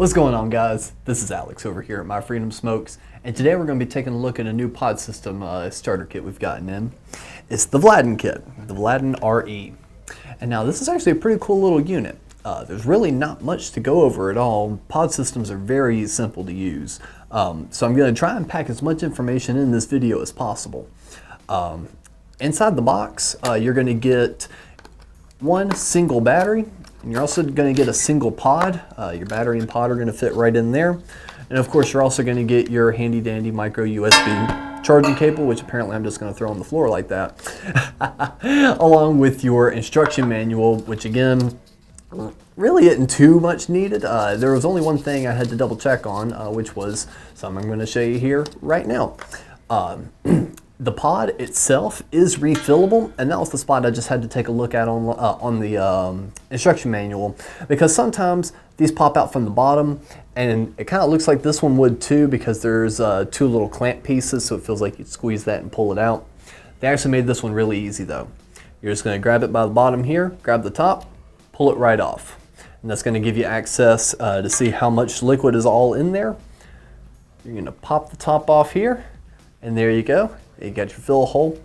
What's going on, guys? This is Alex over here at My Freedom Smokes, and today we're going to be taking a look at a new pod system starter kit we've gotten in. It's the Vladdin kit, the Vladdin RE. And now this is actually a pretty cool little unit. There's really not much to go over at all. Pod systems are very simple to use. So I'm going to try and pack as much information in this video as possible. Inside the box, you're going to get one single battery. And you're also going to get a single pod. Your battery and pod are going to fit right in there. And of course, you're also going to get your handy dandy micro USB charging cable, which apparently I'm just going to throw on the floor like that, along with your instruction manual, which again, really isn't too much needed. There was only one thing I had to double check on, which was something I'm going to show you here right now. The pod itself is refillable, and that was the spot I just had to take a look at on the instruction manual, because sometimes these pop out from the bottom, and it kind of looks like this one would too, because there's two little clamp pieces, so it feels like you squeeze that and pull it out. They actually made this one really easy though. You're just going to grab it by the bottom here, grab the top, pull it right off, and that's going to give you access to see how much liquid is all in there. You're going to pop the top off here, and there you go. You got your fill hole.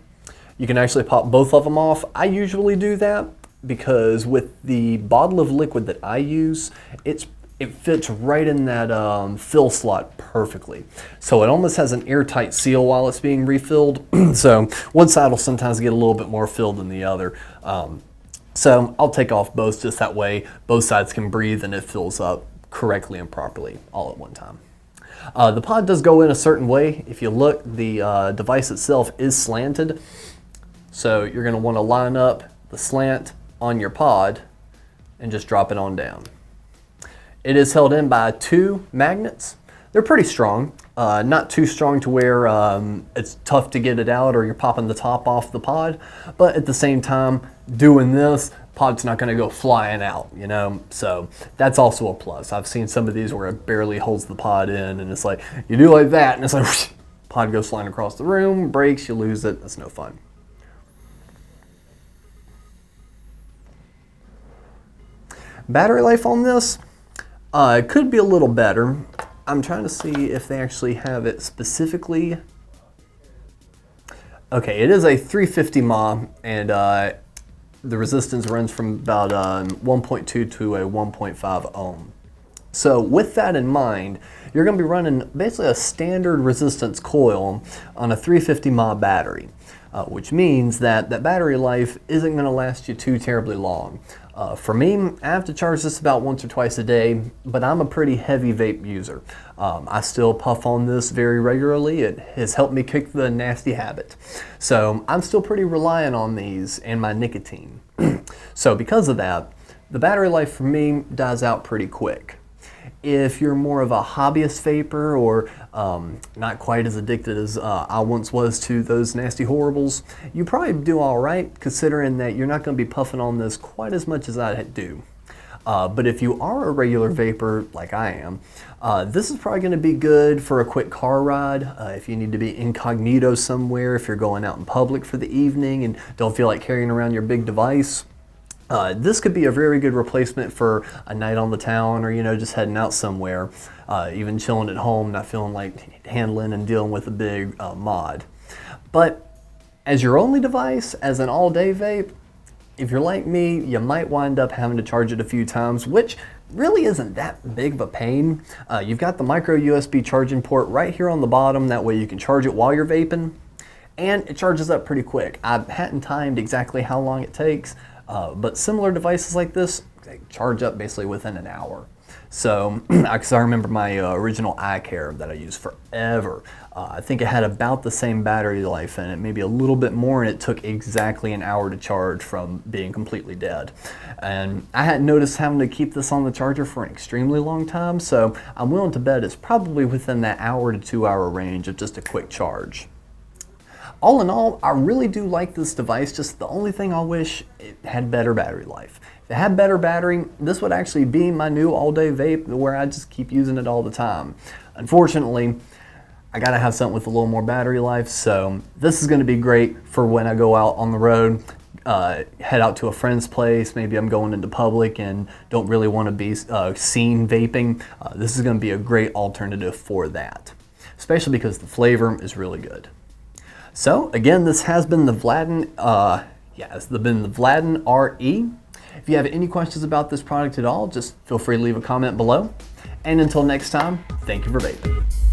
You can actually pop both of them off. I usually do that because with the bottle of liquid that I use, it fits right in that fill slot perfectly. So it almost has an airtight seal while it's being refilled. So one side will sometimes get a little bit more filled than the other. So I'll take off both, just that way both sides can breathe and it fills up correctly and properly all at one time. The pod does go in a certain way. If you look, the device itself is slanted. So you're going to want to line up the slant on your pod and just drop it on down. It is held in by two magnets. They're pretty strong, not too strong to where it's tough to get it out or you're popping the top off the pod, but at the same time, doing this, pod's not going to go flying out, you know, so that's also a plus. I've seen some of these where it barely holds the pod in, and it's like, you do like that, and it's like, whoosh, pod goes flying across the room, breaks, you lose it, that's no fun. Battery life on this, it could be a little better. I'm trying to see if they actually have it specifically. Okay, it is a 350 mAh, and the resistance runs from about 1.2 to a 1.5 ohm. So with that in mind, you're going to be running basically a standard resistance coil on a 350 mAh battery, which means that that battery life isn't going to last you too terribly long. For me, I have to charge this about once or twice a day, but I'm a pretty heavy vape user. I still puff on this very regularly. It has helped me kick the nasty habit. So I'm still pretty reliant on these and my nicotine. So because of that, the battery life for me dies out pretty quick. If you're more of a hobbyist vapor or not quite as addicted as I once was to those nasty horribles, you probably do all right, considering that you're not going to be puffing on this quite as much as I do. But if you are a regular vapor like I am, this is probably going to be good for a quick car ride, if you need to be incognito somewhere, if you're going out in public for the evening and don't feel like carrying around your big device. This could be a very good replacement for a night on the town, or, you know, just heading out somewhere, even chilling at home, not feeling like handling and dealing with a big mod. But as your only device, as an all-day vape, if you're like me, you might wind up having to charge it a few times, which really isn't that big of a pain. You've got the micro USB charging port right here on the bottom, that way you can charge it while you're vaping, and it charges up pretty quick. I hadn't timed exactly how long it takes, but similar devices like this, they charge up basically within an hour. So, because I remember my original eye care that I used forever, I think it had about the same battery life in it, maybe a little bit more, and it took exactly an hour to charge from being completely dead. And I hadn't noticed having to keep this on the charger for an extremely long time, so I'm willing to bet it's probably within that hour to 2 hour range of just a quick charge. All in all, I really do like this device, just the only thing I wish it had better battery life. If it had better battery, this would actually be my new all-day vape where I just keep using it all the time. Unfortunately, I gotta have something with a little more battery life, so this is gonna be great for when I go out on the road, head out to a friend's place, maybe I'm going into public and don't really want to be seen vaping, this is going to be a great alternative for that, especially because the flavor is really good. So again, this has been the Vladdin, it's been the Vladdin RE. If you have any questions about this product at all, just feel free to leave a comment below. And until next time, thank you for vaping.